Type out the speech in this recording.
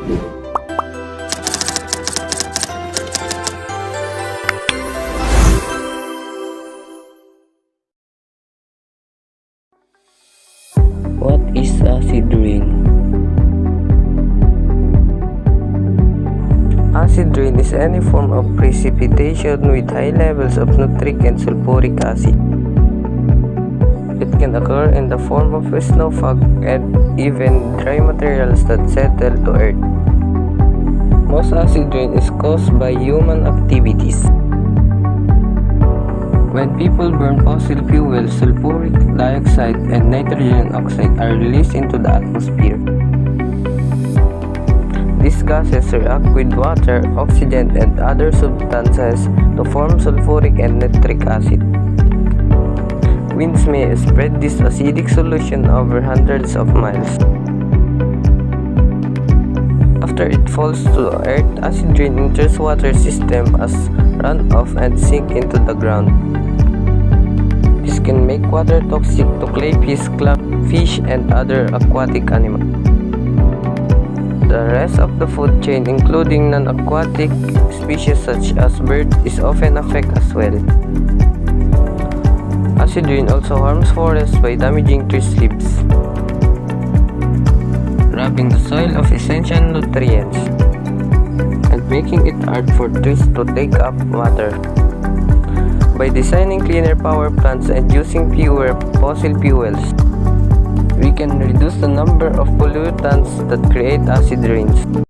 What is acid rain? Acid rain is any form of precipitation with high levels of nitric and sulfuric acid. It can occur in the form of snow fog and even dry materials that settle to earth. Most acid rain is caused by human activities. When people burn fossil fuels, sulfuric dioxide and nitrogen oxide are released into the atmosphere. These gases react with water, oxygen, and other substances to form sulfuric and nitric acid. Winds may spread this acidic solution over hundreds of miles. After it falls to the earth, acid rain enters water system as runoff and sink into the ground. This can make water toxic to crayfish, fish, and other aquatic animals. The rest of the food chain, including non-aquatic species such as birds, is often affected as well. Acid rain also harms forests by damaging tree leaves, robbing the soil of essential nutrients, and making it hard for trees to take up water. By designing cleaner power plants and using fewer fossil fuels, we can reduce the number of pollutants that create acid rains.